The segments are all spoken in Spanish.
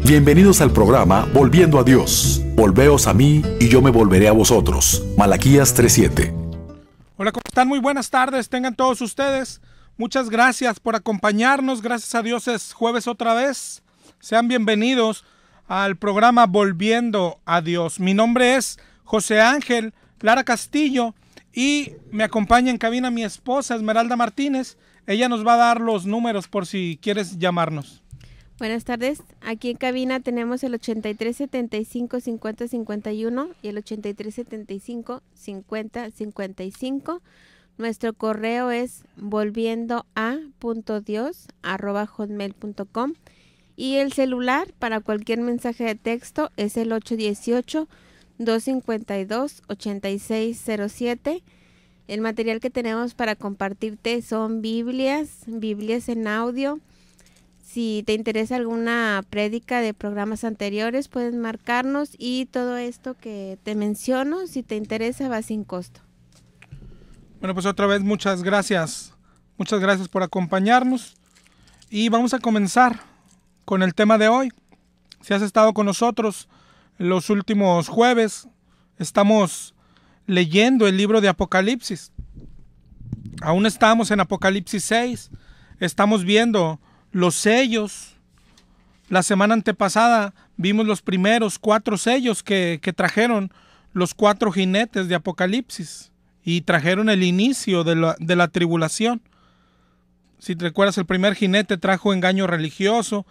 Bienvenidos al programa Volviendo a Dios. Volveos a mí y yo me volveré a vosotros. Malaquías 3:7. Hola, ¿cómo están? Muy buenas tardes, tengan todos ustedes. Muchas gracias por acompañarnos. Gracias a Dios es jueves otra vez. Sean bienvenidos al programa Volviendo a Dios. Mi nombre es José Ángel Lara Castillo y me acompaña en cabina mi esposa Esmeralda Martínez. Ella nos va a dar los números por si quieres llamarnos. Buenas tardes, aquí en cabina tenemos el 8375-5051 y el 8375-5055. Nuestro correo es volviendoa.dios@hotmail.com y el celular para cualquier mensaje de texto es el 818-252-8607. El material que tenemos para compartirte son Biblias en audio. Si te interesa alguna prédica de programas anteriores, puedes marcarnos y todo esto que te menciono, si te interesa, va sin costo. Bueno, pues otra vez muchas gracias por acompañarnos y vamos a comenzar con el tema de hoy. Si has estado con nosotros los últimos jueves, estamos leyendo el libro de Apocalipsis. Aún estamos en Apocalipsis 6, estamos viendo los sellos. La semana antepasada vimos los primeros 4 sellos que trajeron los 4 jinetes de Apocalipsis y trajeron el inicio de la tribulación. Si te recuerdas, el primer jinete trajo engaño religioso.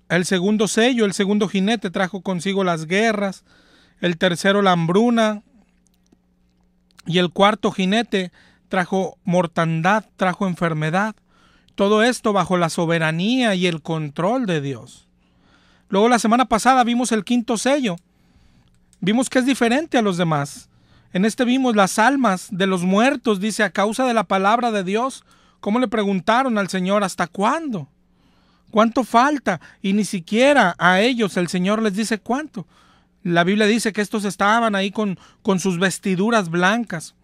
El segundo sello, el segundo jinete trajo consigo las guerras. El tercero la hambruna. Y el cuarto jinete trajo mortandad, trajo enfermedad. Todo esto bajo la soberanía y el control de Dios. Luego la semana pasada vimos el quinto sello. Vimos que es diferente a los demás. En este vimos las almas de los muertos, dice, a causa de la palabra de Dios. ¿Cómo le preguntaron al Señor hasta cuándo? ¿Cuánto falta? Y ni siquiera a ellos el Señor les dice cuánto. La Biblia dice que estos estaban ahí con sus vestiduras blancas.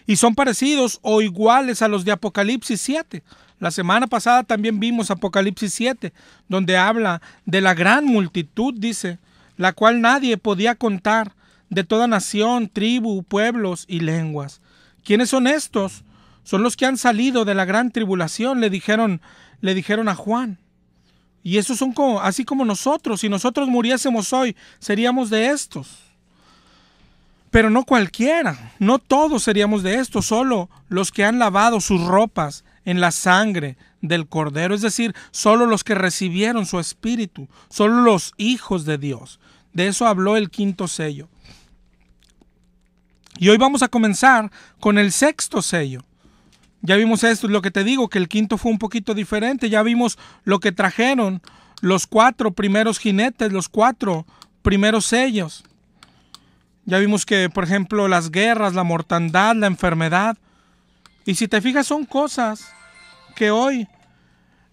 Y son parecidos o iguales a los de Apocalipsis 7. La semana pasada también vimos Apocalipsis 7, donde habla de la gran multitud, dice, la cual nadie podía contar, de toda nación, tribu, pueblos y lenguas. ¿Quiénes son estos? Son los que han salido de la gran tribulación, le dijeron a Juan. Y esos son así como nosotros. Si nosotros muriésemos hoy, seríamos de estos. Pero no cualquiera, no todos seríamos de estos, solo los que han lavado sus ropas en la sangre del Cordero, es decir, solo los que recibieron su espíritu, solo los hijos de Dios. De eso habló el quinto sello. Y hoy vamos a comenzar con el sexto sello. Ya vimos esto, es lo que te digo, que el quinto fue un poquito diferente. Ya vimos lo que trajeron los 4 primeros jinetes, los 4 primeros sellos. Ya vimos que, por ejemplo, las guerras, la mortandad, la enfermedad. Y si te fijas, son cosas que hoy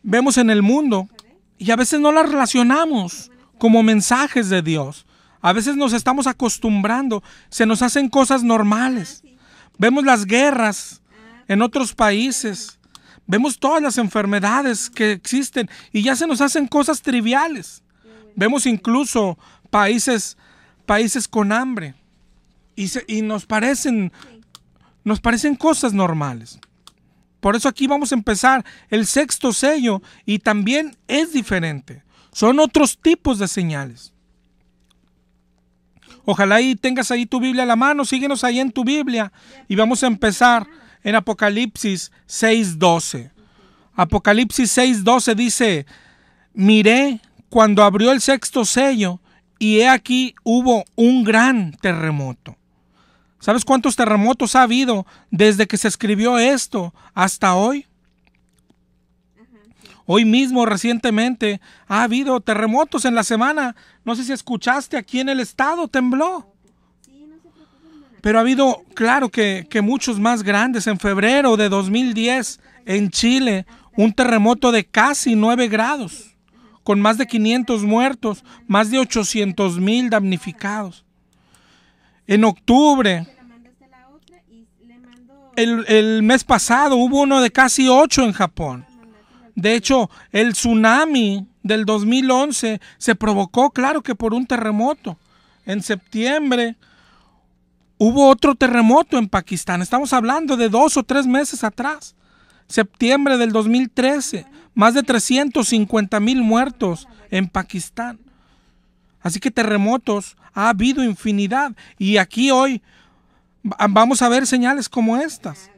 vemos en el mundo y a veces no las relacionamos como mensajes de Dios. A veces nos estamos acostumbrando, se nos hacen cosas normales. Vemos las guerras en otros países, vemos todas las enfermedades que existen y ya se nos hacen cosas triviales. Vemos incluso países con hambre. Y nos parecen cosas normales. Por eso aquí vamos a empezar el sexto sello y también es diferente. Son otros tipos de señales. Ojalá y tengas ahí tu Biblia a la mano, síguenos ahí en tu Biblia y vamos a empezar en Apocalipsis 6:12. Apocalipsis 6:12 dice: miré cuando abrió el sexto sello y he aquí hubo un gran terremoto. ¿Sabes cuántos terremotos ha habido desde que se escribió esto hasta hoy? Hoy mismo, recientemente, ha habido terremotos en la semana. No sé si escuchaste, aquí en el estado tembló. Pero ha habido, claro que muchos más grandes. En febrero de 2010, en Chile, un terremoto de casi 9 grados, con más de 500 muertos, más de 800,000 damnificados. En octubre, el mes pasado, hubo uno de casi 8 en Japón. De hecho, el tsunami del 2011 se provocó, claro que por un terremoto. En septiembre hubo otro terremoto en Pakistán. Estamos hablando de 2 o 3 meses atrás. Septiembre del 2013, más de 350,000 muertos en Pakistán. Así que terremotos ha habido infinidad. Y aquí hoy vamos a ver señales como estas.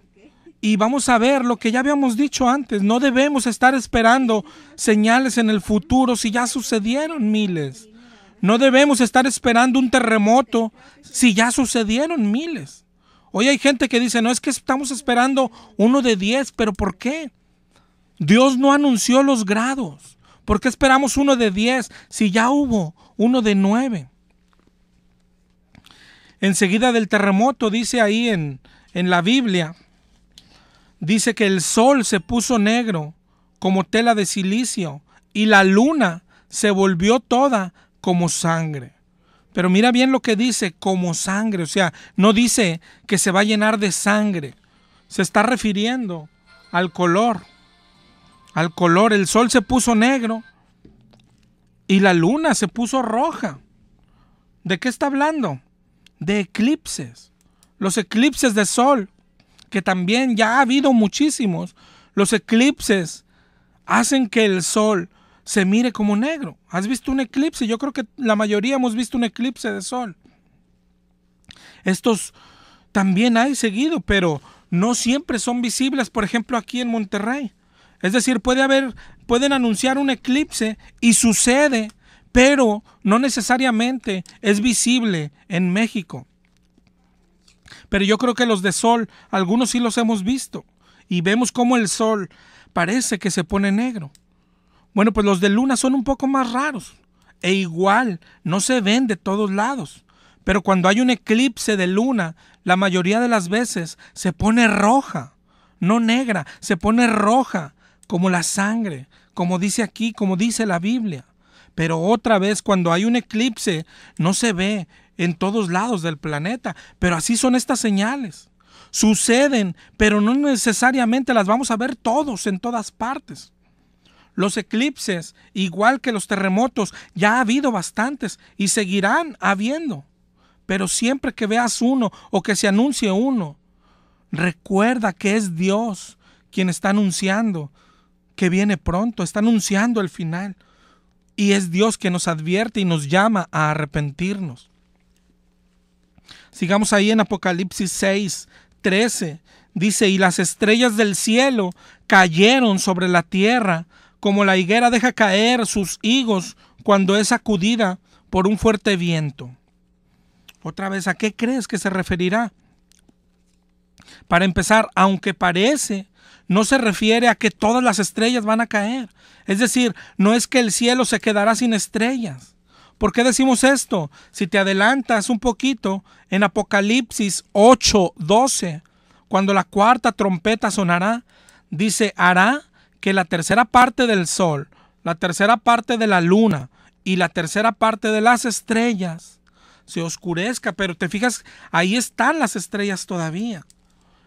Y vamos a ver lo que ya habíamos dicho antes. No debemos estar esperando señales en el futuro si ya sucedieron miles. No debemos estar esperando un terremoto si ya sucedieron miles. Hoy hay gente que dice, no, es que estamos esperando uno de 10, pero ¿por qué? Dios no anunció los grados. ¿Por qué esperamos uno de 10 si ya hubo uno de 9? Enseguida del terremoto, dice ahí en la Biblia, dice que el sol se puso negro como tela de silicio y la luna se volvió toda como sangre. Pero mira bien lo que dice, como sangre. O sea, no dice que se va a llenar de sangre. Se está refiriendo al color. Al color. El sol se puso negro y la luna se puso roja. ¿De qué está hablando? De eclipses. Los eclipses de sol, que también ya ha habido muchísimos. Los eclipses hacen que el sol se mire como negro. ¿Has visto un eclipse? Yo creo que la mayoría hemos visto un eclipse de sol. Estos también hay seguido, pero no siempre son visibles, por ejemplo, aquí en Monterrey. Es decir, pueden anunciar un eclipse y sucede, pero no necesariamente es visible en México. Pero yo creo que los de sol, algunos sí los hemos visto, y vemos cómo el sol parece que se pone negro. Bueno, pues los de luna son un poco más raros, e igual no se ven de todos lados. Pero cuando hay un eclipse de luna, la mayoría de las veces se pone roja, no negra, se pone roja, como la sangre, como dice aquí, como dice la Biblia. Pero otra vez, cuando hay un eclipse, no se ve en todos lados del planeta. Pero así son estas señales. Suceden, pero no necesariamente las vamos a ver todos en todas partes. Los eclipses, igual que los terremotos, ya ha habido bastantes y seguirán habiendo. Pero siempre que veas uno o que se anuncie uno, recuerda que es Dios quien está anunciando que viene pronto, está anunciando el final. Y es Dios que nos advierte y nos llama a arrepentirnos. Sigamos ahí en Apocalipsis 6:13. Dice, y las estrellas del cielo cayeron sobre la tierra, como la higuera deja caer sus higos cuando es sacudida por un fuerte viento. Otra vez, ¿a qué crees que se referirá? Para empezar, aunque parece, no se refiere a que todas las estrellas van a caer. Es decir, no es que el cielo se quedará sin estrellas. ¿Por qué decimos esto? Si te adelantas un poquito, en Apocalipsis 8:12, cuando la cuarta trompeta sonará, dice, hará que la tercera parte del sol, la tercera parte de la luna y la tercera parte de las estrellas se oscurezca. Pero te fijas, ahí están las estrellas todavía.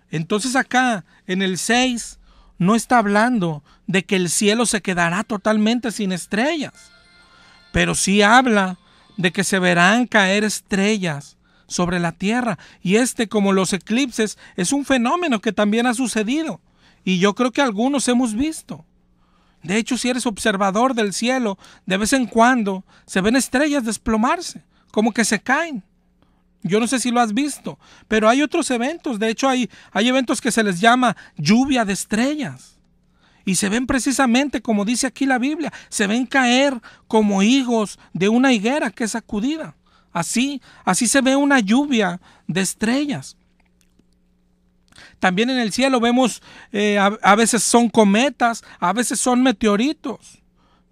Entonces acá en el 6 no está hablando de que el cielo se quedará totalmente sin estrellas, pero sí habla de que se verán caer estrellas sobre la tierra. Y como los eclipses, es un fenómeno que también ha sucedido. Y yo creo que algunos hemos visto. De hecho, si eres observador del cielo, de vez en cuando se ven estrellas desplomarse, como que se caen. Yo no sé si lo has visto, pero hay otros eventos. De hecho, hay eventos que se les llama lluvia de estrellas. Y se ven precisamente como dice aquí la Biblia, se ven caer como higos de una higuera que es sacudida. Así se ve una lluvia de estrellas. También en el cielo vemos, a veces son cometas, a veces son meteoritos.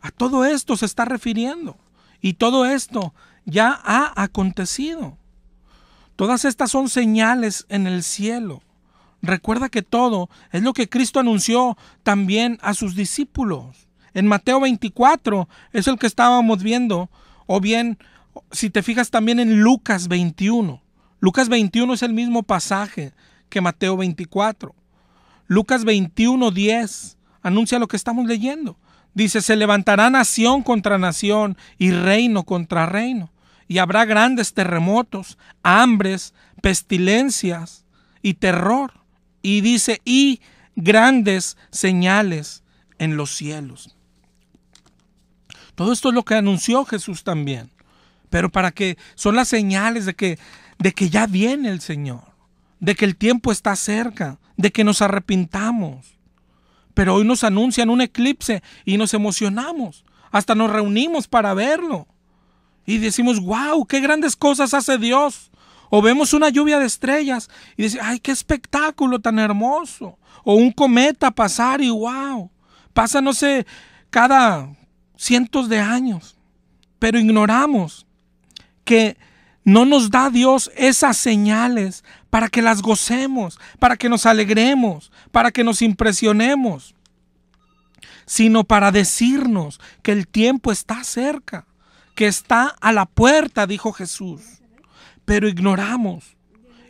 A todo esto se está refiriendo. Y todo esto ya ha acontecido. Todas estas son señales en el cielo. Recuerda que todo es lo que Cristo anunció también a sus discípulos. En Mateo 24 es el que estábamos viendo. O bien, si te fijas también en Lucas 21. Lucas 21 es el mismo pasaje que Mateo 24. Lucas 21:10 anuncia lo que estamos leyendo. Dice, se levantará nación contra nación y reino contra reino. Y habrá grandes terremotos, hambres, pestilencias y terror. Y dice, y grandes señales en los cielos. Todo esto es lo que anunció Jesús también. Pero para que son las señales de que ya viene el Señor, de que el tiempo está cerca, de que nos arrepintamos. Pero hoy nos anuncian un eclipse y nos emocionamos. Hasta nos reunimos para verlo. Y decimos, wow, qué grandes cosas hace Dios. O vemos una lluvia de estrellas y decimos, ay, qué espectáculo tan hermoso. O un cometa pasar y wow. Pasa, no sé, cada cientos de años. Pero ignoramos que no nos da Dios esas señales para que las gocemos, para que nos alegremos, para que nos impresionemos, sino para decirnos que el tiempo está cerca, que está a la puerta, dijo Jesús. Pero ignoramos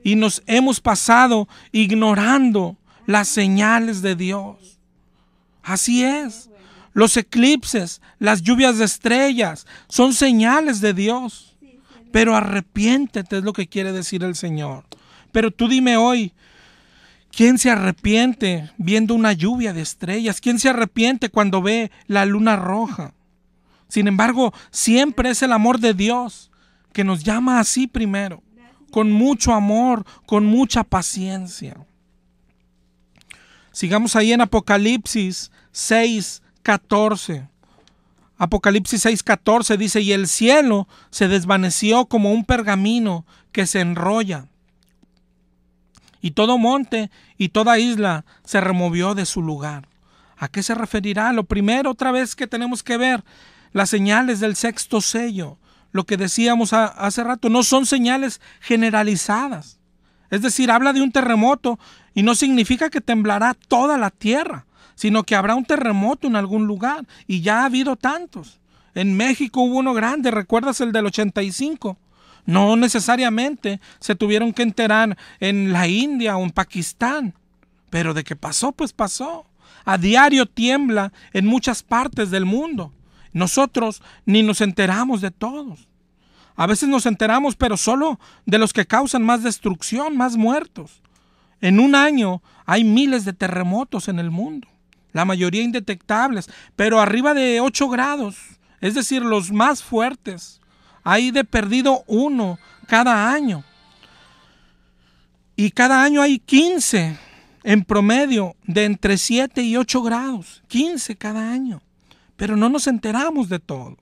y nos hemos pasado ignorando las señales de Dios. Así es, los eclipses, las lluvias de estrellas son señales de Dios. Pero arrepiéntete, es lo que quiere decir el Señor. Pero tú dime hoy, ¿quién se arrepiente viendo una lluvia de estrellas? ¿Quién se arrepiente cuando ve la luna roja? Sin embargo, siempre es el amor de Dios que nos llama así primero, con mucho amor, con mucha paciencia. Sigamos ahí en Apocalipsis 6:14. Apocalipsis 6:14 dice, y el cielo se desvaneció como un pergamino que se enrolla. Y todo monte y toda isla se removió de su lugar. ¿A qué se referirá? Lo primero, otra vez que tenemos que ver, las señales del sexto sello. Lo que decíamos hace rato, no son señales generalizadas. Es decir, habla de un terremoto y no significa que temblará toda la tierra, sino que habrá un terremoto en algún lugar, y ya ha habido tantos. En México hubo uno grande, ¿recuerdas el del 85? No necesariamente se tuvieron que enterar en la India o en Pakistán, pero de que pasó, pues pasó. A diario tiembla en muchas partes del mundo. Nosotros ni nos enteramos de todos. A veces nos enteramos, pero solo de los que causan más destrucción, más muertos. En un año hay miles de terremotos en el mundo. La mayoría indetectables, pero arriba de 8 grados, es decir, los más fuertes. Hay de perdido uno cada año. Y cada año hay 15 en promedio de entre 7 y 8 grados. 15 cada año. Pero no nos enteramos de todo.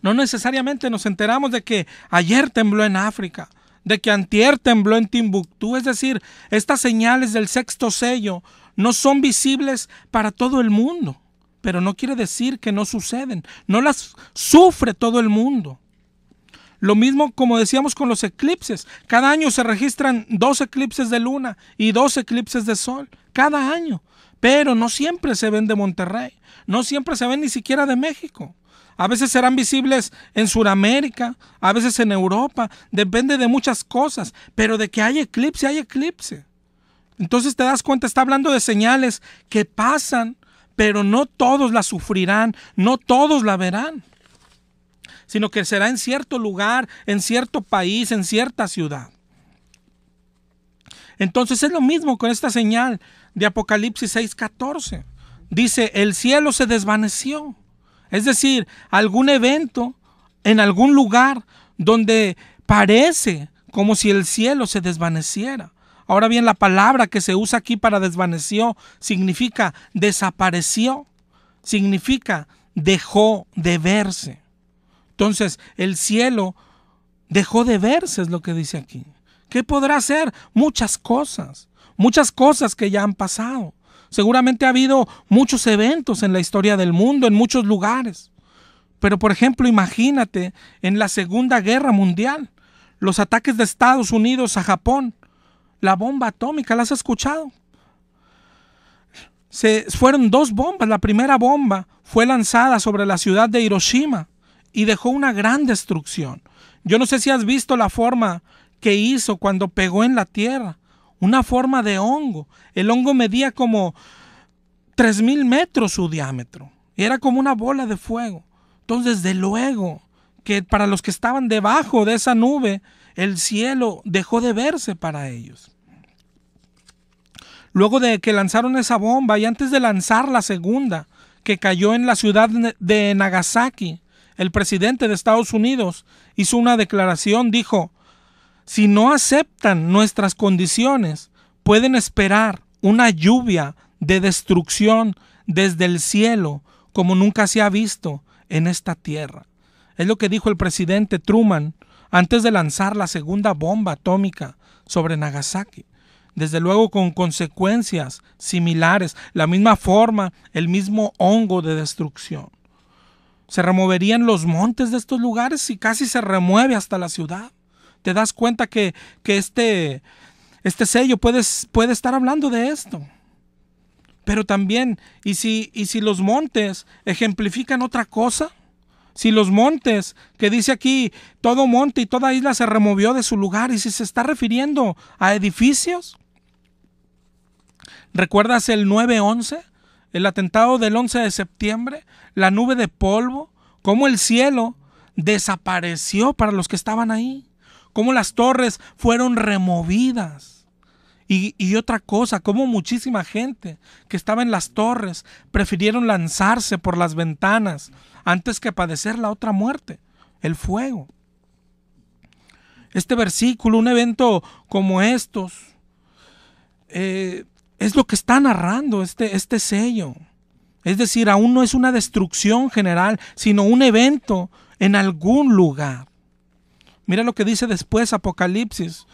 No necesariamente nos enteramos de que ayer tembló en África, de que antier tembló en Timbuktu. Es decir, estas señales del sexto sello no son visibles para todo el mundo, pero no quiere decir que no suceden. No las sufre todo el mundo. Lo mismo como decíamos con los eclipses. Cada año se registran 2 eclipses de luna y 2 eclipses de sol. Cada año. Pero no siempre se ven de Monterrey. No siempre se ven ni siquiera de México. A veces serán visibles en Sudamérica, a veces en Europa. Depende de muchas cosas. Pero de que hay eclipse, hay eclipse. Entonces te das cuenta, está hablando de señales que pasan, pero no todos la sufrirán, no todos la verán, sino que será en cierto lugar, en cierto país, en cierta ciudad. Entonces es lo mismo con esta señal de Apocalipsis 6:14. Dice, el cielo se desvaneció. Es decir, algún evento en algún lugar donde parece como si el cielo se desvaneciera. Ahora bien, la palabra que se usa aquí para desvaneció significa desapareció, significa dejó de verse. Entonces, el cielo dejó de verse, es lo que dice aquí. ¿Qué podrá ser? Muchas cosas que ya han pasado. Seguramente ha habido muchos eventos en la historia del mundo, en muchos lugares. Pero, por ejemplo, imagínate en la Segunda Guerra Mundial, los ataques de Estados Unidos a Japón, la bomba atómica, ¿la has escuchado? Fueron 2 bombas. La primera bomba fue lanzada sobre la ciudad de Hiroshima y dejó una gran destrucción. Yo no sé si has visto la forma que hizo cuando pegó en la tierra. Una forma de hongo. El hongo medía como 3,000 metros su diámetro. Y era como una bola de fuego. Entonces, desde luego que para los que estaban debajo de esa nube, el cielo dejó de verse para ellos. Luego de que lanzaron esa bomba y antes de lanzar la segunda, que cayó en la ciudad de Nagasaki, el presidente de Estados Unidos hizo una declaración, dijo: si no aceptan nuestras condiciones, pueden esperar una lluvia de destrucción desde el cielo como nunca se ha visto en esta tierra. Es lo que dijo el presidente Truman antes de lanzar la segunda bomba atómica sobre Nagasaki. Desde luego con consecuencias similares, la misma forma, el mismo hongo de destrucción. Se removerían los montes de estos lugares y casi se remueve hasta la ciudad. Te das cuenta que este sello puede estar hablando de esto. Pero también, ¿y si los montes ejemplifican otra cosa? Si los montes, que dice aquí, todo monte y toda isla se removió de su lugar, y si se está refiriendo a edificios. ¿Recuerdas el 9/11? El atentado del 11 de septiembre, la nube de polvo, cómo el cielo desapareció para los que estaban ahí, cómo las torres fueron removidas. Y otra cosa, cómo muchísima gente que estaba en las torres prefirieron lanzarse por las ventanas antes que padecer la otra muerte, el fuego. Este versículo, un evento como estos, es lo que está narrando este sello. Es decir, aún no es una destrucción general, sino un evento en algún lugar. Mira lo que dice después Apocalipsis,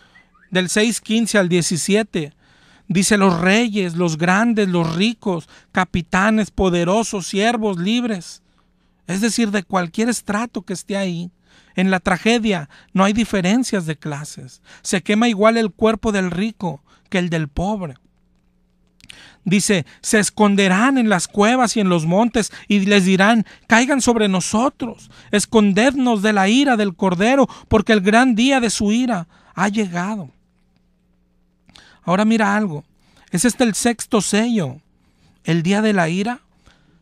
del 6:15 al 17. Dice: los reyes, los grandes, los ricos, capitanes, poderosos, siervos, libres. Es decir, de cualquier estrato que esté ahí. En la tragedia no hay diferencias de clases. Se quema igual el cuerpo del rico que el del pobre. Dice: se esconderán en las cuevas y en los montes y les dirán: caigan sobre nosotros, escondednos de la ira del Cordero, porque el gran día de su ira ha llegado. Ahora mira algo, es el sexto sello. El día de la ira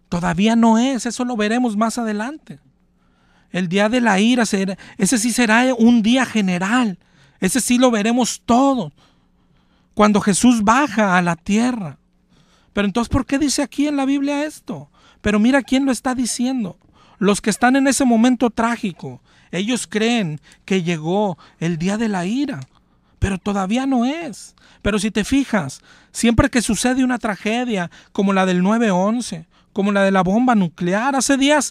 todavía no es, eso lo veremos más adelante. El día de la ira, ese sí será un día general, ese sí lo veremos todo, cuando Jesús baja a la tierra. Pero entonces, ¿por qué dice aquí en la Biblia esto? Pero mira quién lo está diciendo. Los que están en ese momento trágico, ellos creen que llegó el día de la ira, pero todavía no es. Pero si te fijas, siempre que sucede una tragedia como la del 9/11, como la de la bomba nuclear, hace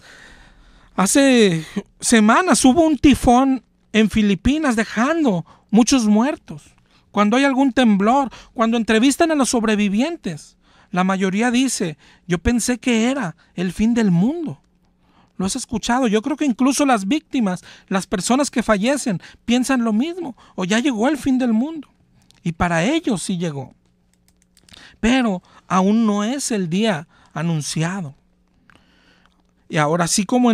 semanas hubo un tifón en Filipinas dejando muchos muertos. Cuando hay algún temblor, cuando entrevistan a los sobrevivientes, la mayoría dice: yo pensé que era el fin del mundo. ¿Lo has escuchado? Yo creo que incluso las víctimas, las personas que fallecen, piensan lo mismo. O ya llegó el fin del mundo. Y para ellos sí llegó. Pero aún no es el día anunciado. Y ahora, así como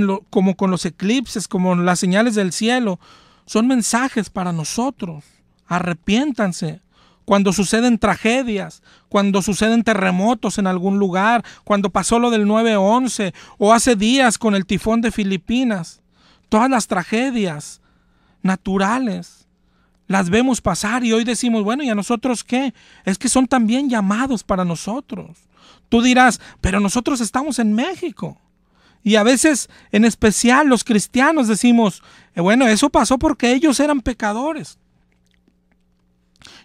con los eclipses, como las señales del cielo, son mensajes para nosotros. Arrepiéntanse. Cuando suceden tragedias, cuando suceden terremotos en algún lugar, cuando pasó lo del 9/11 o hace días con el tifón de Filipinas, todas las tragedias naturales las vemos pasar y hoy decimos: bueno, ¿y a nosotros qué? Es que son también llamados para nosotros. Tú dirás: pero nosotros estamos en México. Y a veces, en especial los cristianos, decimos: bueno, eso pasó porque ellos eran pecadores.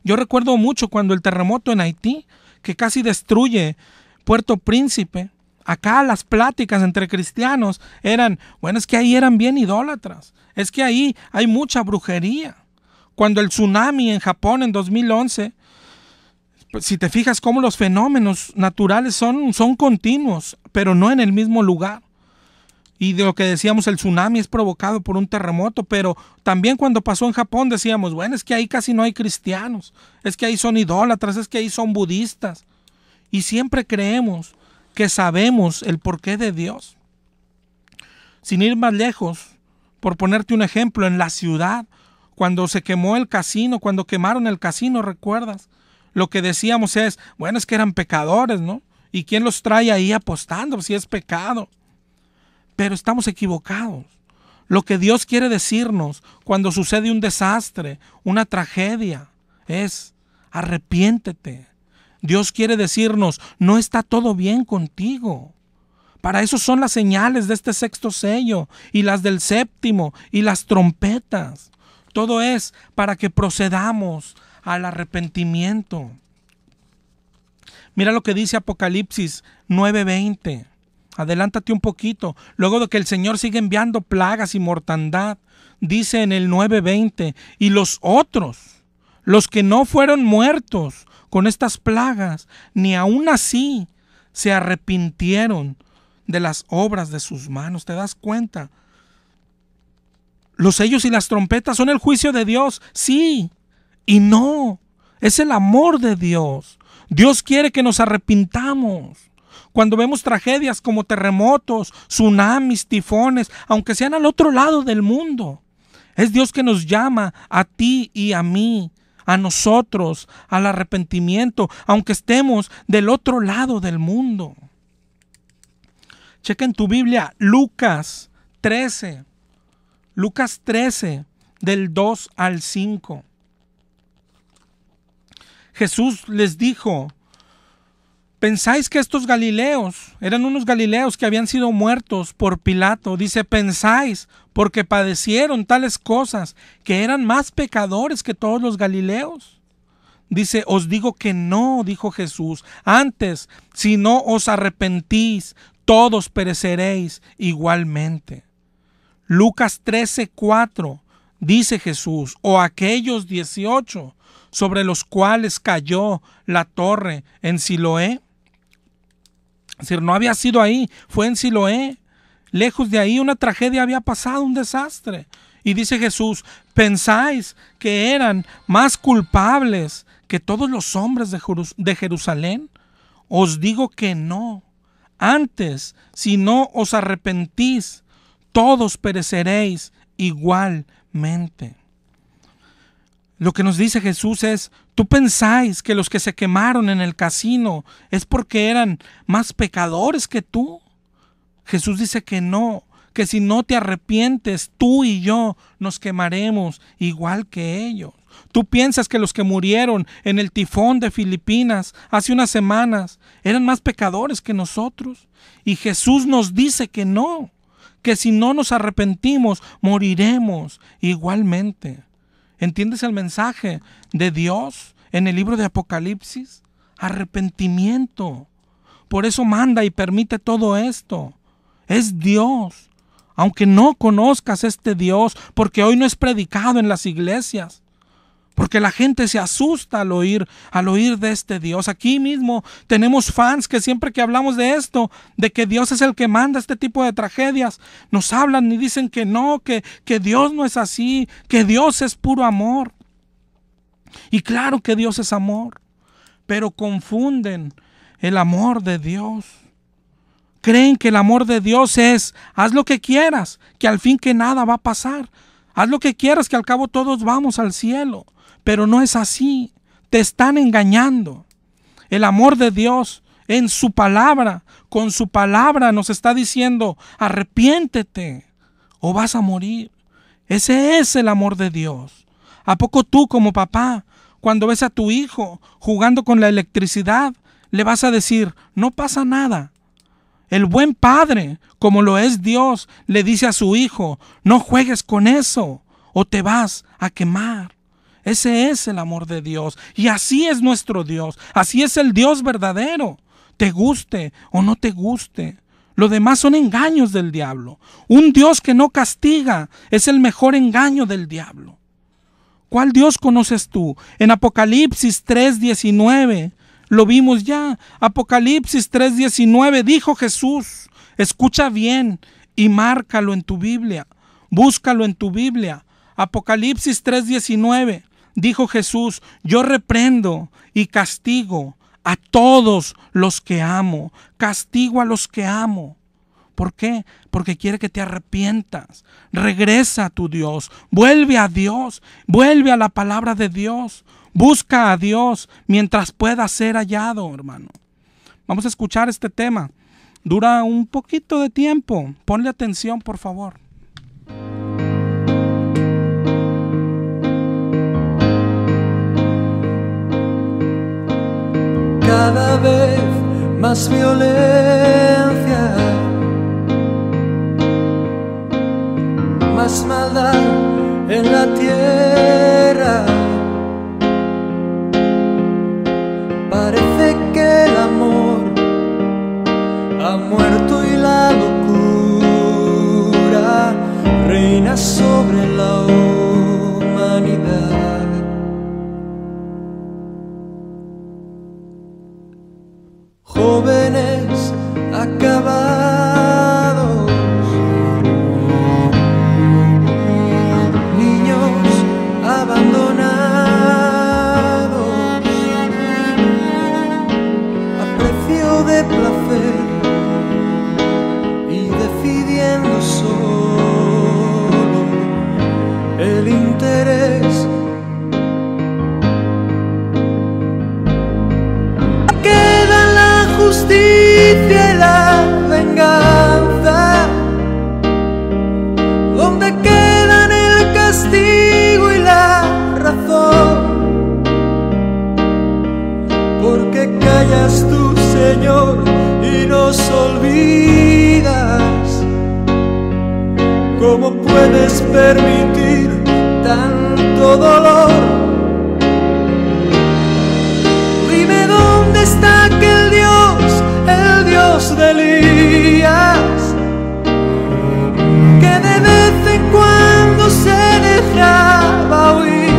Yo recuerdo mucho cuando el terremoto en Haití, que casi destruye Puerto Príncipe, acá las pláticas entre cristianos eran: bueno, es que ahí eran bien idólatras, es que ahí hay mucha brujería. Cuando el tsunami en Japón en 2011, pues, si te fijas cómo los fenómenos naturales son continuos, pero no en el mismo lugar. Y de lo que decíamos, el tsunami es provocado por un terremoto, pero también cuando pasó en Japón decíamos: bueno, es que ahí casi no hay cristianos, es que ahí son idólatras, es que ahí son budistas. Y siempre creemos que sabemos el porqué de Dios. Sin ir más lejos, por ponerte un ejemplo, en la ciudad, cuando se quemó el casino, cuando quemaron el casino, ¿recuerdas? Lo que decíamos es: bueno, es que eran pecadores, ¿no? ¿Y quién los trae ahí apostando si es pecado? Pero estamos equivocados. Lo que Dios quiere decirnos cuando sucede un desastre, una tragedia, es arrepiéntete. Dios quiere decirnos, no está todo bien contigo. Para eso son las señales de este sexto sello y las del séptimo y las trompetas. Todo es para que procedamos al arrepentimiento. Mira lo que dice Apocalipsis 9:20. Adelántate un poquito. Luego de que el Señor sigue enviando plagas y mortandad, dice en el 9:20, y los otros, los que no fueron muertos con estas plagas, ni aún así se arrepintieron de las obras de sus manos. ¿Te das cuenta? Los sellos y las trompetas son el juicio de Dios, sí y no. Es el amor de Dios. Dios quiere que nos arrepintamos. Cuando vemos tragedias como terremotos, tsunamis, tifones, aunque sean al otro lado del mundo, es Dios que nos llama a ti y a mí, a nosotros, al arrepentimiento, aunque estemos del otro lado del mundo. Checa en tu Biblia Lucas 13, del 2 al 5. Jesús les dijo, ¿pensáis que estos galileos eran unos galileos que habían sido muertos por Pilato? Dice, ¿pensáis porque padecieron tales cosas que eran más pecadores que todos los galileos? Dice, os digo que no, dijo Jesús. Antes, si no os arrepentís, todos pereceréis igualmente. Lucas 13:4 dice Jesús, o aquellos 18 sobre los cuales cayó la torre en Siloé. Es decir, no había sido ahí, fue en Siloé. Lejos de ahí una tragedia había pasado, un desastre. Y dice Jesús, ¿pensáis que eran más culpables que todos los hombres de Jerusalén? Os digo que no. Antes, si no os arrepentís, todos pereceréis igualmente. Lo que nos dice Jesús es, ¿tú pensáis que los que se quemaron en el casino es porque eran más pecadores que tú? Jesús dice que no, que si no te arrepientes, tú y yo nos quemaremos igual que ellos. ¿Tú piensas que los que murieron en el tifón de Filipinas hace unas semanas eran más pecadores que nosotros? Y Jesús nos dice que no, que si no nos arrepentimos, moriremos igualmente. ¿Entiendes el mensaje de Dios en el libro de Apocalipsis? Arrepentimiento. Por eso manda y permite todo esto. Es Dios. Aunque no conozcas este Dios, porque hoy no es predicado en las iglesias, porque la gente se asusta al oír de este Dios. Aquí mismo tenemos fans que siempre que hablamos de esto, de que Dios es el que manda este tipo de tragedias, nos hablan y dicen que no, que Dios no es así, que Dios es puro amor. Y claro que Dios es amor, pero confunden el amor de Dios. Creen que el amor de Dios es, haz lo que quieras, que al fin que nada va a pasar. Haz lo que quieras, que al cabo todos vamos al cielo. Pero no es así, te están engañando. El amor de Dios en su palabra, con su palabra nos está diciendo, arrepiéntete o vas a morir. Ese es el amor de Dios. ¿A poco tú como papá, cuando ves a tu hijo jugando con la electricidad, le vas a decir, no pasa nada? El buen padre, como lo es Dios, le dice a su hijo, no juegues con eso o te vas a quemar. Ese es el amor de Dios. Y así es nuestro Dios. Así es el Dios verdadero. Te guste o no te guste. Lo demás son engaños del diablo. Un Dios que no castiga es el mejor engaño del diablo. ¿Cuál Dios conoces tú? En Apocalipsis 3:19 lo vimos ya. Apocalipsis 3:19 dijo Jesús. Escucha bien y márcalo en tu Biblia. Búscalo en tu Biblia. Apocalipsis 3:19 dijo Jesús, yo reprendo y castigo a todos los que amo. Castigo a los que amo. ¿Por qué? Porque quiere que te arrepientas. Regresa a tu Dios. Vuelve a Dios. Vuelve a la palabra de Dios. Busca a Dios mientras pueda ser hallado, hermano. Vamos a escuchar este tema. Dura un poquito de tiempo. Ponle atención, por favor. Cada vez más violencia, más maldad en la tierra. Parece que el amor ha muerto y la locura reina sobre la humanidad. Jóvenes acabados, niños abandonados, a precio de placer y decidiendo solo el interés. Justicia y la venganza, donde quedan el castigo y la razón. Porque callas tú, Señor, y nos olvidas. ¿Cómo puedes permitir tanto dolor? Dime dónde está aquel Dios, el Dios de Elías, que de vez en cuando se dejaba oír.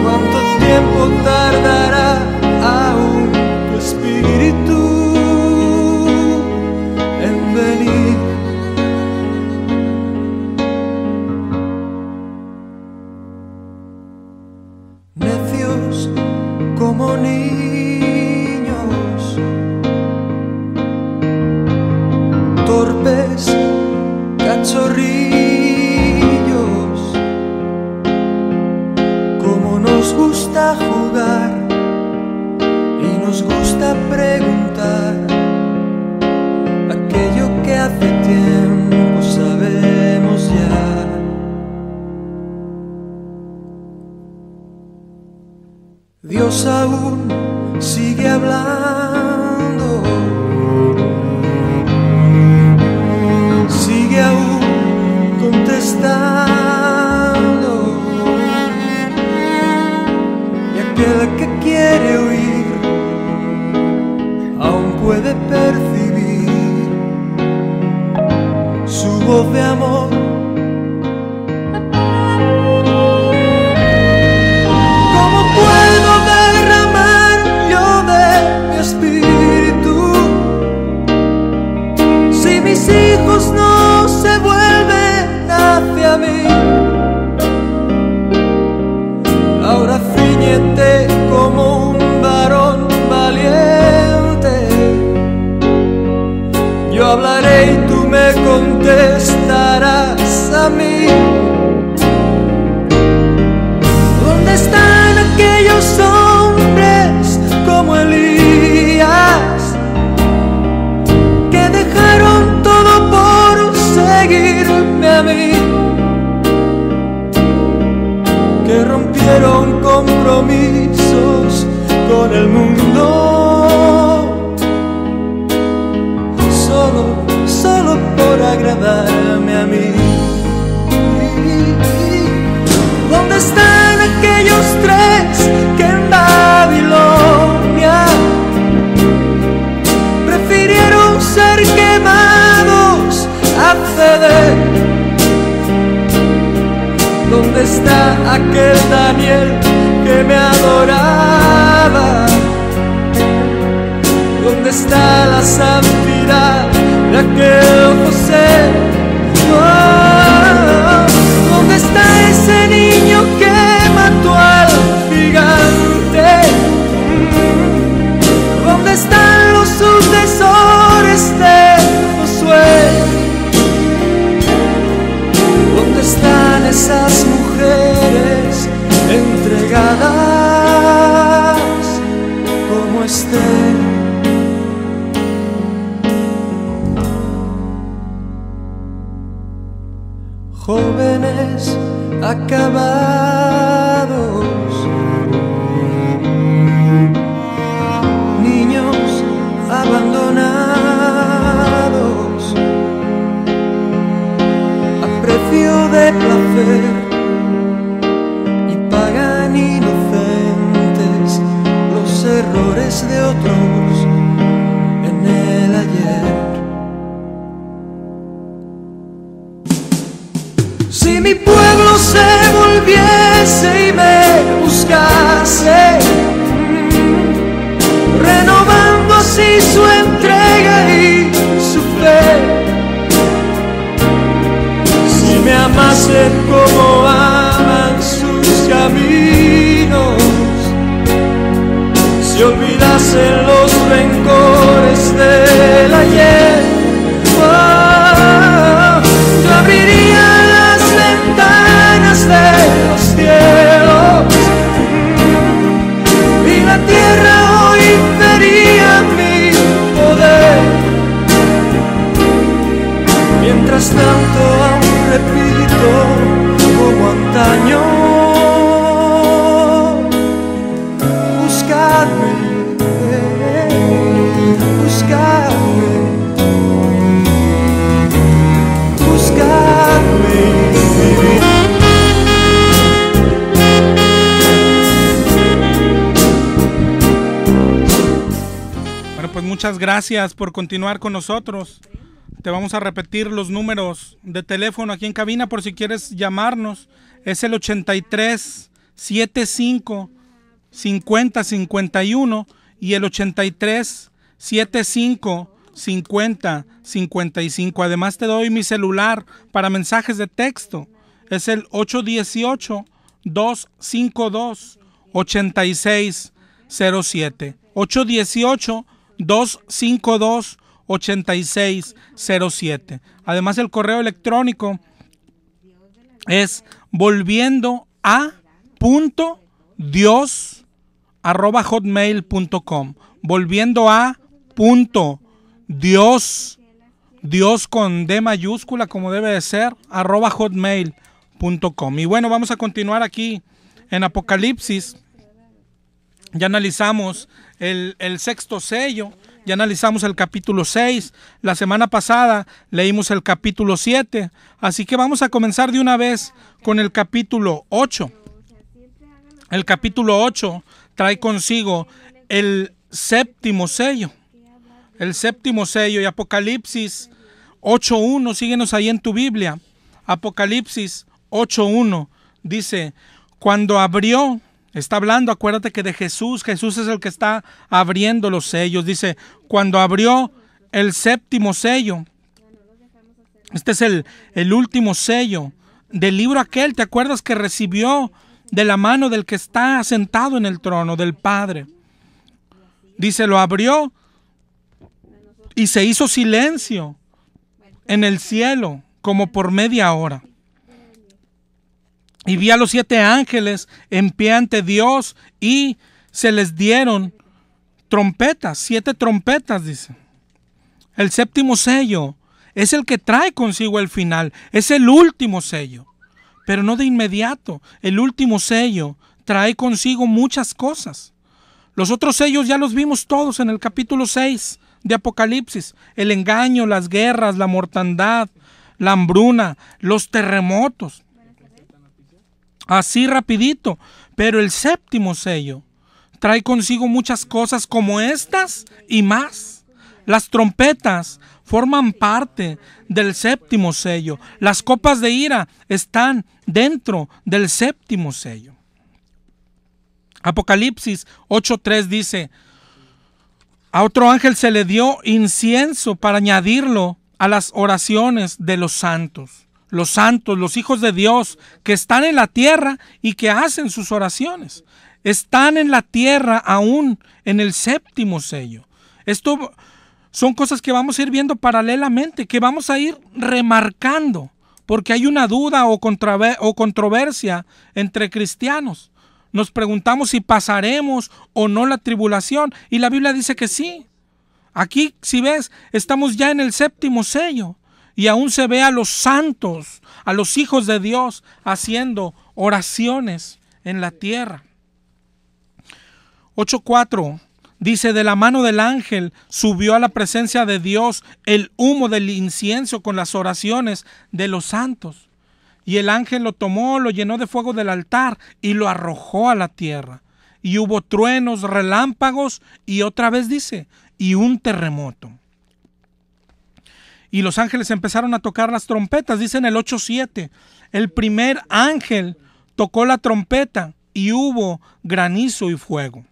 ¿Cuánto tiempo tardará aún tu espíritu en venir? Necios como niños, torpes cachorrillos, como nos gusta jugar y nos gusta preguntar aquello que hace tiempo sabemos ya. Dios aún sigue hablando, sigue aún contestando, y aquel que quiere oír aún puede percibir su voz de amor. Mis hijos no se vuelven hacia mí. Ahora ciñete como un varón valiente. Yo hablaré y tú me contestarás a mí. ¿Dónde están aquellos hombres como Elías, que dejaron todo por seguirme a mí, que rompieron compromisos con el mundo, solo por agradarme a mí? ¿Dónde están aquellos tres que en Babilonia prefirieron ser quemados a ceder? ¿Dónde está aquel Daniel que me adoraba? ¿Dónde está la santidad de aquel José? Oh, ¿dónde está ese niño que mató al gigante? ¿Dónde están los sucesores de Josué? ¿Dónde están esas mujeres entregadas como jóvenes acabados, niños abandonados a precio de placer, y pagan inocentes los errores de otros en el ayer. Si mi pueblo se volviese y me buscase, renovando así su entrega y su fe, si me amase como aman sus caminos, si olvidasen los rencores del ayer, yo abriría las ventanas de los cielos y la tierra hoy vería mi poder. Mientras tanto aún repito como antaño: buscarme, buscarme, buscarme y vivir. Bueno, pues muchas gracias por continuar con nosotros. Te vamos a repetir los números de teléfono aquí en cabina por si quieres llamarnos. Es el 83 75 50 51 y el 83 75 50 55. Además te doy mi celular para mensajes de texto. Es el 818 252 8607. 818 252 8607. Además el correo electrónico es volviendoa.dios@hotmail.com. volviendoa.dios, Dios con D mayúscula como debe de ser, @hotmail.com. Y bueno, vamos a continuar aquí en Apocalipsis. Ya analizamos el sexto sello. Ya analizamos el capítulo 6, la semana pasada leímos el capítulo 7, así que vamos a comenzar de una vez con el capítulo 8. El capítulo 8 trae consigo el séptimo sello. El séptimo sello, y Apocalipsis 8.1, síguenos ahí en tu Biblia. Apocalipsis 8.1 dice: cuando abrió, está hablando, acuérdate que de Jesús es el que está abriendo los sellos. Dice, cuando abrió el séptimo sello, este es el último sello del libro aquel, ¿te acuerdas? Que recibió de la mano del que está sentado en el trono, del Padre. Dice, lo abrió y se hizo silencio en el cielo como por media hora. Y vi a los 7 ángeles en pie ante Dios y se les dieron trompetas, 7 trompetas, dice. El séptimo sello es el que trae consigo el final, es el último sello, pero no de inmediato. El último sello trae consigo muchas cosas. Los otros sellos ya los vimos todos en el capítulo 6 de Apocalipsis. El engaño, las guerras, la mortandad, la hambruna, los terremotos. Así rapidito, pero el séptimo sello trae consigo muchas cosas como estas y más. Las trompetas forman parte del séptimo sello. Las copas de ira están dentro del séptimo sello. Apocalipsis 8.3 dice, a otro ángel se le dio incienso para añadirlo a las oraciones de los santos. Los santos, los hijos de Dios que están en la tierra y que hacen sus oraciones. Están en la tierra aún en el séptimo sello. Esto son cosas que vamos a ir viendo paralelamente, que vamos a ir remarcando, porque hay una duda o controversia entre cristianos. Nos preguntamos si pasaremos o no la tribulación, y la Biblia dice que sí. Aquí, si ves, estamos ya en el séptimo sello. Y aún se ve a los santos, a los hijos de Dios, haciendo oraciones en la tierra. 8:4 dice: de la mano del ángel subió a la presencia de Dios el humo del incienso con las oraciones de los santos. Y el ángel lo tomó, lo llenó de fuego del altar y lo arrojó a la tierra. Y hubo truenos, relámpagos y otra vez dice, y un terremoto. Y los ángeles empezaron a tocar las trompetas, dice en el 8:7. El primer ángel tocó la trompeta y hubo granizo y fuego.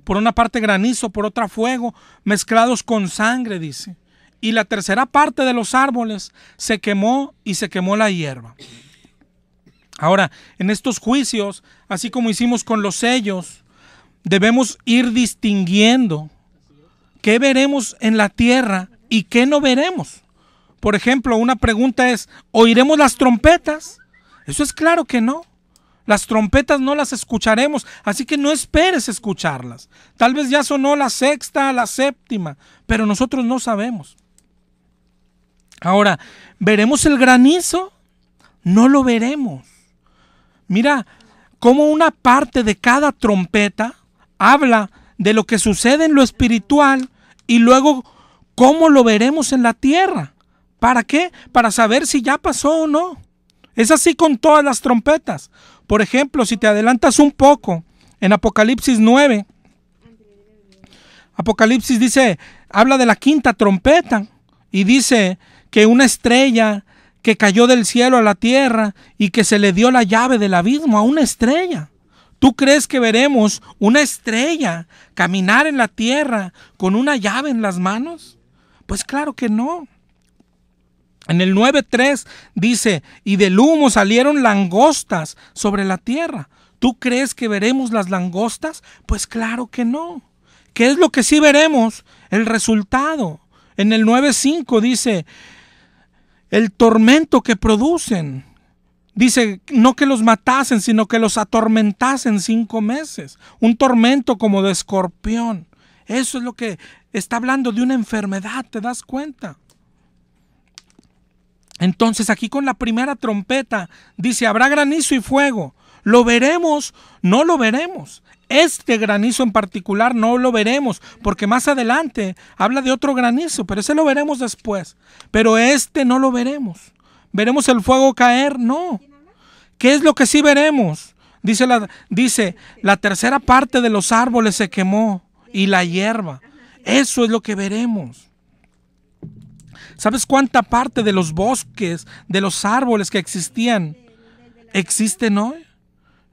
Por una parte granizo, por otra fuego, mezclados con sangre, dice. Y la tercera parte de los árboles se quemó y se quemó la hierba. Ahora, en estos juicios, así como hicimos con los sellos, debemos ir distinguiendo qué veremos en la tierra y qué no veremos. Por ejemplo, una pregunta es, ¿oiremos las trompetas? Eso es claro que no. Las trompetas no las escucharemos, así que no esperes escucharlas. Tal vez ya sonó la sexta, la séptima, pero nosotros no sabemos. Ahora, ¿veremos el granizo? No lo veremos. Mira, cómo una parte de cada trompeta habla de lo que sucede en lo espiritual y luego cómo lo veremos en la tierra. ¿Para qué? Para saber si ya pasó o no. Es así con todas las trompetas. Por ejemplo, si te adelantas un poco, en Apocalipsis 9, Apocalipsis dice, habla de la quinta trompeta y dice que una estrella que cayó del cielo a la tierra y que se le dio la llave del abismo a una estrella. ¿Tú crees que veremos una estrella caminar en la tierra con una llave en las manos? Pues claro que no. En el 9:3 dice, y del humo salieron langostas sobre la tierra. ¿Tú crees que veremos las langostas? Pues claro que no. ¿Qué es lo que sí veremos? El resultado. En el 9:5 dice, el tormento que producen. Dice, no que los matasen, sino que los atormentasen 5 meses. Un tormento como de escorpión. Eso es lo que está hablando de una enfermedad, ¿te das cuenta? Entonces aquí con la primera trompeta dice, habrá granizo y fuego. ¿Lo veremos? No lo veremos. Este granizo en particular no lo veremos, porque más adelante habla de otro granizo, pero ese lo veremos después. Pero este no lo veremos. ¿Veremos el fuego caer? No. ¿Qué es lo que sí veremos? Dice, la tercera parte de los árboles se quemó y la hierba. Eso es lo que veremos. ¿Sabes cuánta parte de los bosques, de los árboles que existían, existen hoy?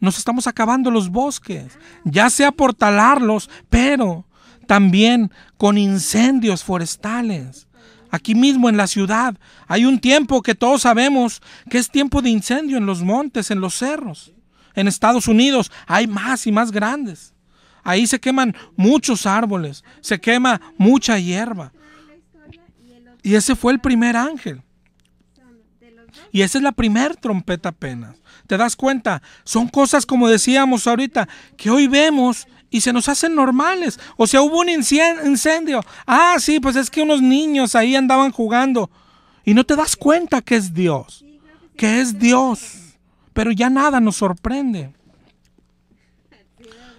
Nos estamos acabando los bosques, ya sea por talarlos, pero también con incendios forestales. Aquí mismo en la ciudad hay un tiempo que todos sabemos que es tiempo de incendio en los montes, en los cerros. En Estados Unidos hay más y más grandes. Ahí se queman muchos árboles, se quema mucha hierba. Y ese fue el primer ángel. Y esa es la primera trompeta apenas. ¿Te das cuenta? Son cosas, como decíamos ahorita, que hoy vemos y se nos hacen normales. O sea, hubo un incendio. Ah, sí, pues es que unos niños ahí andaban jugando. Y no te das cuenta que es Dios. Que es Dios. Pero ya nada nos sorprende.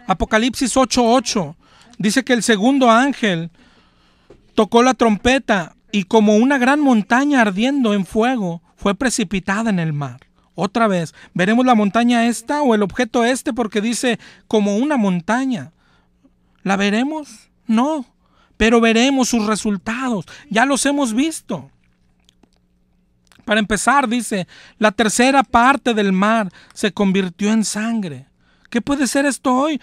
Apocalipsis 8:8 dice que el segundo ángel tocó la trompeta y como una gran montaña ardiendo en fuego fue precipitada en el mar. Otra vez, ¿veremos la montaña esta o el objeto este? Porque dice como una montaña. ¿La veremos? No, pero veremos sus resultados. Ya los hemos visto. Para empezar, dice, la tercera parte del mar se convirtió en sangre. ¿Qué puede ser esto hoy?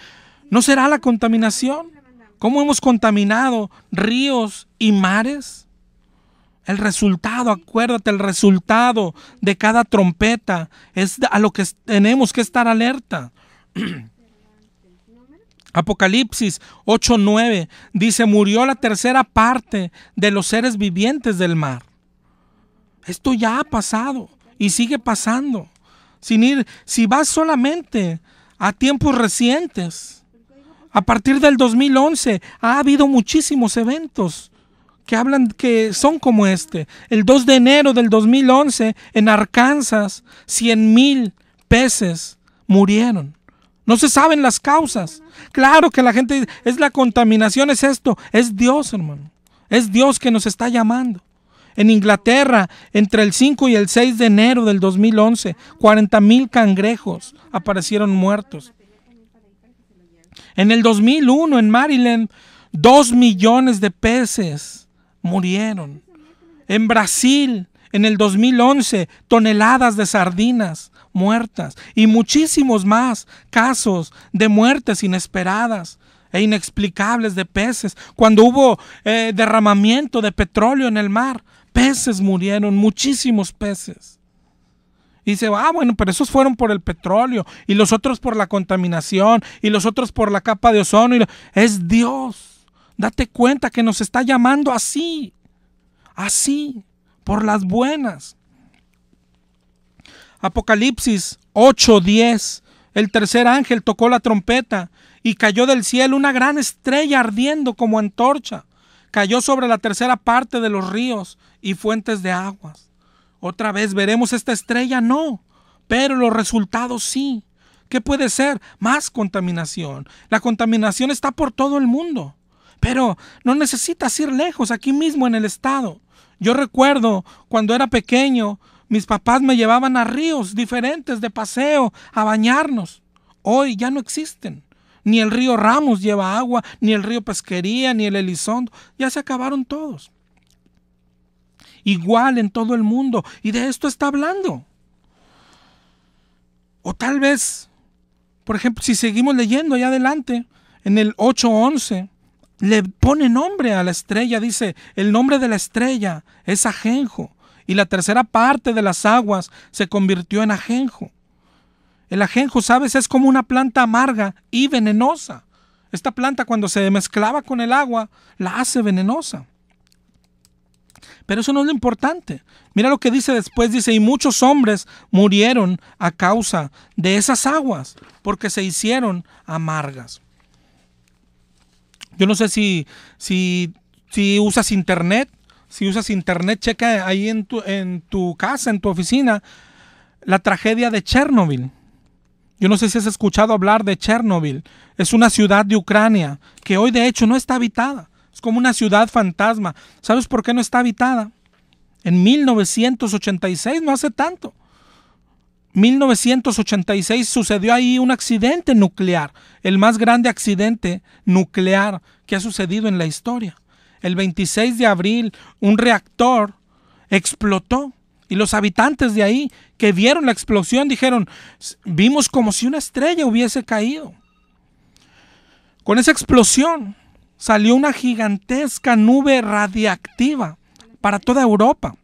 ¿No será la contaminación? ¿Cómo hemos contaminado ríos y mares? El resultado, acuérdate, el resultado de cada trompeta es a lo que tenemos que estar alerta. Apocalipsis 8:9 dice, murió la tercera parte de los seres vivientes del mar. Esto ya ha pasado y sigue pasando. Si vas solamente a tiempos recientes, a partir del 2011 ha habido muchísimos eventos que hablan que son como este. El 2 de enero del 2011 en Arkansas 100,000 peces murieron. No se saben las causas. Claro que la gente dice, es la contaminación, es esto. Es Dios, hermano. Es Dios que nos está llamando. En Inglaterra, entre el 5 y el 6 de enero del 2011, 40,000 cangrejos aparecieron muertos. En el 2001, en Maryland, 2 millones de peces murieron. En Brasil, en el 2011, toneladas de sardinas muertas y muchísimos más casos de muertes inesperadas e inexplicables de peces. Cuando hubo derramamiento de petróleo en el mar, peces murieron, muchísimos peces. Y dice, bueno, pero esos fueron por el petróleo y los otros por la contaminación y los otros por la capa de ozono. Es Dios. Date cuenta que nos está llamando así, por las buenas. Apocalipsis 8:10, el tercer ángel tocó la trompeta y cayó del cielo una gran estrella ardiendo como antorcha. Cayó sobre la tercera parte de los ríos y fuentes de aguas. ¿Otra vez veremos esta estrella? No, pero los resultados sí. ¿Qué puede ser? Más contaminación. La contaminación está por todo el mundo, pero no necesitas ir lejos, aquí mismo en el estado. Yo recuerdo cuando era pequeño, mis papás me llevaban a ríos diferentes de paseo a bañarnos. Hoy ya no existen. Ni el río Ramos lleva agua, ni el río Pesquería, ni el Elizondo. Ya se acabaron todos. Igual en todo el mundo. Y de esto está hablando. O tal vez, por ejemplo, si seguimos leyendo allá adelante, en el 8:11, le pone nombre a la estrella. Dice, el nombre de la estrella es ajenjo. Y la tercera parte de las aguas se convirtió en ajenjo. El ajenjo, ¿sabes? Es como una planta amarga y venenosa. Esta planta, cuando se mezclaba con el agua, la hace venenosa. Pero eso no es lo importante. Mira lo que dice después. Dice, y muchos hombres murieron a causa de esas aguas, porque se hicieron amargas. Yo no sé si usas internet. Si usas internet, checa ahí en tu casa, en tu oficina, la tragedia de Chernobyl. Yo no sé si has escuchado hablar de Chernobyl. Es una ciudad de Ucrania que hoy de hecho no está habitada. Es como una ciudad fantasma. ¿Sabes por qué no está habitada? En 1986, no hace tanto. 1986 sucedió ahí un accidente nuclear. El más grande accidente nuclear que ha sucedido en la historia. El 26 de abril, un reactor explotó y los habitantes de ahí que vieron la explosión dijeron, vimos como si una estrella hubiese caído. Con esa explosión salió una gigantesca nube radiactiva para toda Europa.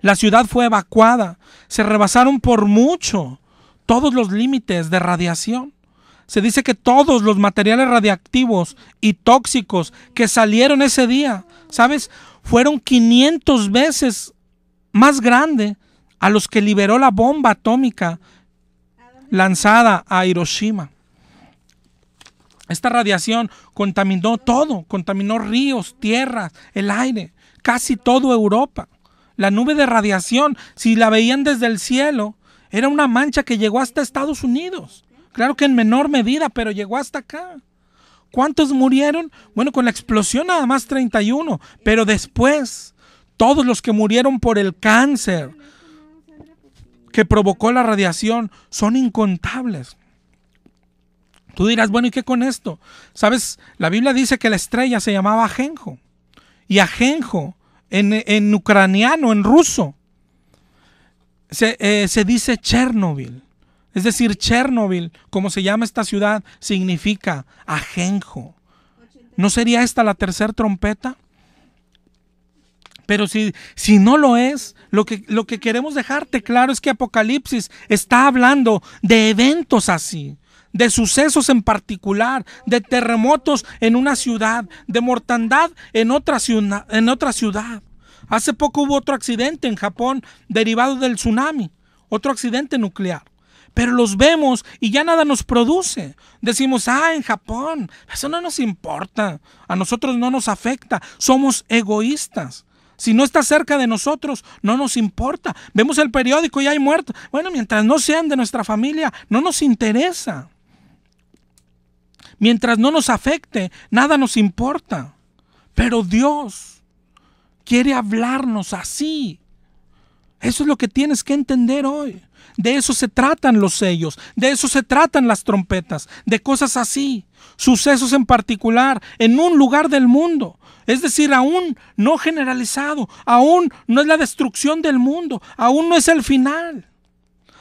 La ciudad fue evacuada, se rebasaron por mucho todos los límites de radiación. Se dice que todos los materiales radiactivos y tóxicos que salieron ese día, ¿sabes? Fueron 500 veces más grande a los que liberó la bomba atómica lanzada a Hiroshima. Esta radiación contaminó todo, contaminó ríos, tierras, el aire, casi toda Europa. La nube de radiación, si la veían desde el cielo, era una mancha que llegó hasta Estados Unidos. Claro que en menor medida, pero llegó hasta acá. ¿Cuántos murieron? Bueno, con la explosión nada más 31, pero después todos los que murieron por el cáncer que provocó la radiación son incontables. Tú dirás, bueno, ¿y qué con esto? ¿Sabes? La Biblia dice que la estrella se llamaba ajenjo. Y ajenjo, en ucraniano, en ruso, se dice Chernobyl. Es decir, Chernobyl, como se llama esta ciudad, significa ajenjo. ¿No sería esta la tercera trompeta? Pero si no lo es, lo que queremos dejarte claro es que Apocalipsis está hablando de eventos así, de sucesos en particular, de terremotos en una ciudad, de mortandad en otra ciudad. Hace poco hubo otro accidente en Japón derivado del tsunami, otro accidente nuclear. pero los vemos y ya nada nos produce. Decimos, en Japón, eso no nos importa, a nosotros no nos afecta, somos egoístas. Si no está cerca de nosotros, no nos importa. Vemos el periódico y hay muertos. Bueno, mientras no sean de nuestra familia, no nos interesa. Mientras no nos afecte, nada nos importa. Pero Dios quiere hablarnos así. Eso es lo que tienes que entender hoy. De eso se tratan los sellos, de eso se tratan las trompetas, de cosas así, sucesos en particular, en un lugar del mundo. Es decir, aún no generalizado, aún no es la destrucción del mundo, aún no es el final.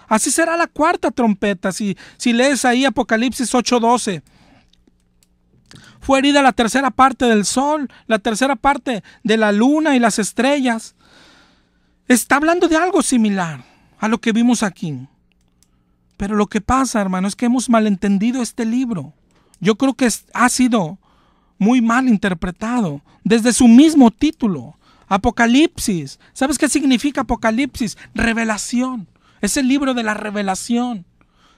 Así será la cuarta trompeta, si lees ahí Apocalipsis 8:12. Fue herida la tercera parte del sol, la tercera parte de la luna y las estrellas. Está hablando de algo similar a lo que vimos aquí. Pero lo que pasa, hermano, es que hemos malentendido este libro. Yo creo que ha sido muy mal interpretado desde su mismo título. Apocalipsis. ¿Sabes qué significa Apocalipsis? Revelación. Es el libro de la revelación.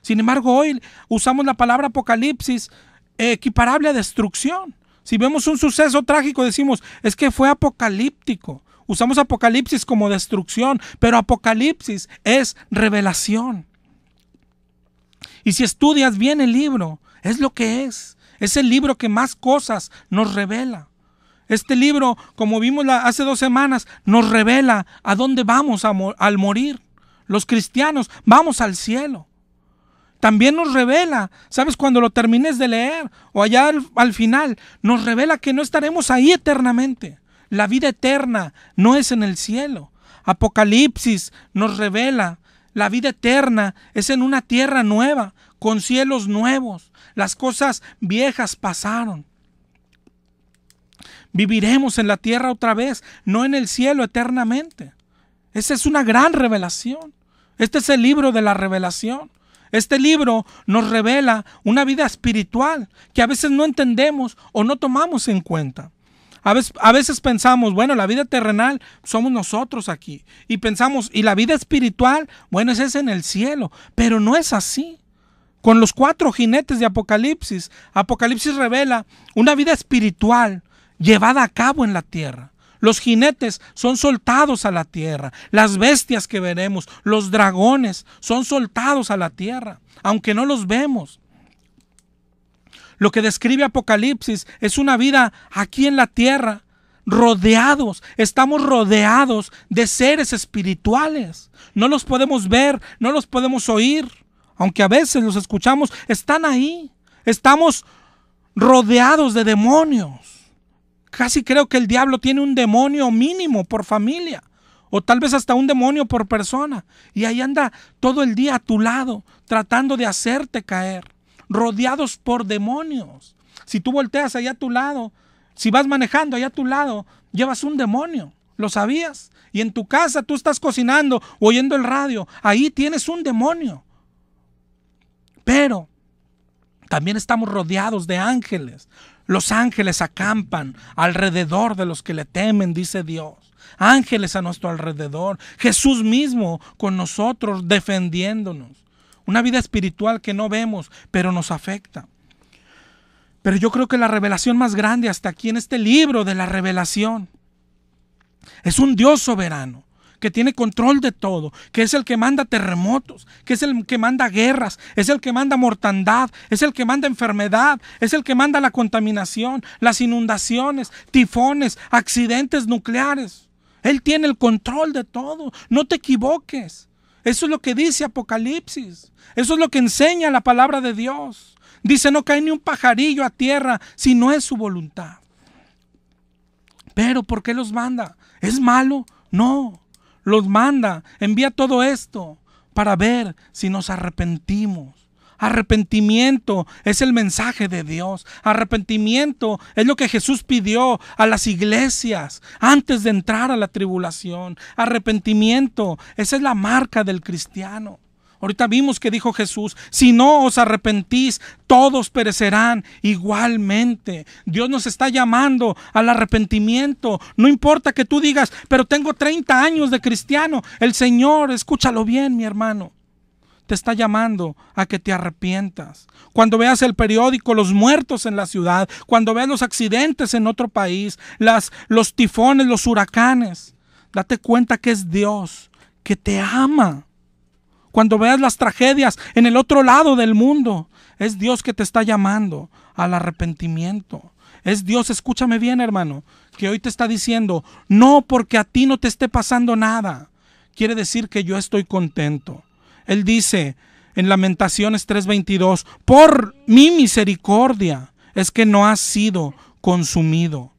Sin embargo, hoy usamos la palabra Apocalipsis equiparable a destrucción. Si vemos un suceso trágico, decimos, es que fue apocalíptico. Usamos Apocalipsis como destrucción, pero Apocalipsis es revelación. Y si estudias bien el libro, es lo que es. Es el libro que más cosas nos revela. Este libro, como vimos hace 2 semanas, nos revela a dónde vamos al morir. Los cristianos vamos al cielo. También nos revela, ¿sabes? Cuando lo termines de leer o allá al final, nos revela que no estaremos ahí eternamente. La vida eterna no es en el cielo. Apocalipsis nos revela, la vida eterna es en una tierra nueva, con cielos nuevos. Las cosas viejas pasaron. Viviremos en la tierra otra vez, no en el cielo eternamente. Esa es una gran revelación. Este es el libro de la revelación. Este libro nos revela una vida espiritual que a veces no entendemos o no tomamos en cuenta. A veces pensamos, bueno, la vida terrenal somos nosotros aquí. Y pensamos, y la vida espiritual, bueno, esa es en el cielo. Pero no es así. Con los 4 jinetes de Apocalipsis, Apocalipsis revela una vida espiritual llevada a cabo en la tierra. Los jinetes son soltados a la tierra. Las bestias que veremos, los dragones, son soltados a la tierra, aunque no los vemos. Lo que describe Apocalipsis es una vida aquí en la tierra, rodeados. Estamos rodeados de seres espirituales. No los podemos ver, no los podemos oír, aunque a veces los escuchamos, están ahí. Estamos rodeados de demonios. Casi creo que el diablo tiene un demonio mínimo por familia, o tal vez hasta un demonio por persona, y ahí anda todo el día a tu lado, tratando de hacerte caer, rodeados por demonios. Si tú volteas allá a tu lado, si vas manejando allá a tu lado, llevas un demonio, ¿lo sabías? Y en tu casa tú estás cocinando o oyendo el radio, ahí tienes un demonio. Pero también estamos rodeados de ángeles. Los ángeles acampan alrededor de los que le temen, dice Dios. Ángeles a nuestro alrededor. Jesús mismo con nosotros defendiéndonos. Una vida espiritual que no vemos, pero nos afecta. Pero yo creo que la revelación más grande hasta aquí en este libro de la revelación es un Dios soberano que tiene control de todo, que es el que manda terremotos, que es el que manda guerras, es el que manda mortandad, es el que manda enfermedad, es el que manda la contaminación, las inundaciones, tifones, accidentes nucleares. Él tiene el control de todo, no te equivoques. Eso es lo que dice Apocalipsis, eso es lo que enseña la palabra de Dios. Dice, no cae ni un pajarillo a tierra si no es su voluntad. Pero ¿por qué los manda? ¿Es malo? No. Los manda, envía todo esto para ver si nos arrepentimos. Arrepentimiento es el mensaje de Dios. Arrepentimiento es lo que Jesús pidió a las iglesias antes de entrar a la tribulación. Arrepentimiento, esa es la marca del cristiano. Ahorita vimos que dijo Jesús, si no os arrepentís, todos perecerán igualmente. Dios nos está llamando al arrepentimiento. No importa que tú digas, pero tengo 30 años de cristiano. El Señor, escúchalo bien, mi hermano, te está llamando a que te arrepientas. Cuando veas el periódico, los muertos en la ciudad, cuando veas los accidentes en otro país, los tifones, los huracanes, date cuenta que es Dios que te ama. Cuando veas las tragedias en el otro lado del mundo, es Dios que te está llamando al arrepentimiento. Es Dios, escúchame bien, hermano, que hoy te está diciendo, no porque a ti no te esté pasando nada, quiere decir que yo estoy contento. Él dice en Lamentaciones 3:22, por mi misericordia es que no has sido consumido.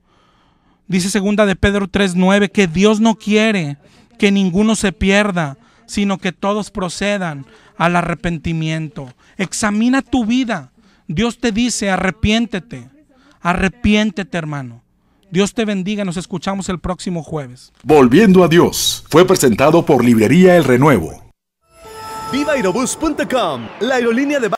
Dice segunda de Pedro 3:9 que Dios no quiere que ninguno se pierda, sino que todos procedan al arrepentimiento. Examina tu vida. Dios te dice, arrepiéntete, hermano. Dios te bendiga, nos escuchamos el próximo jueves. Volviendo a Dios fue presentado por Librería El Renuevo. VivaAerobus.com, la aerolínea de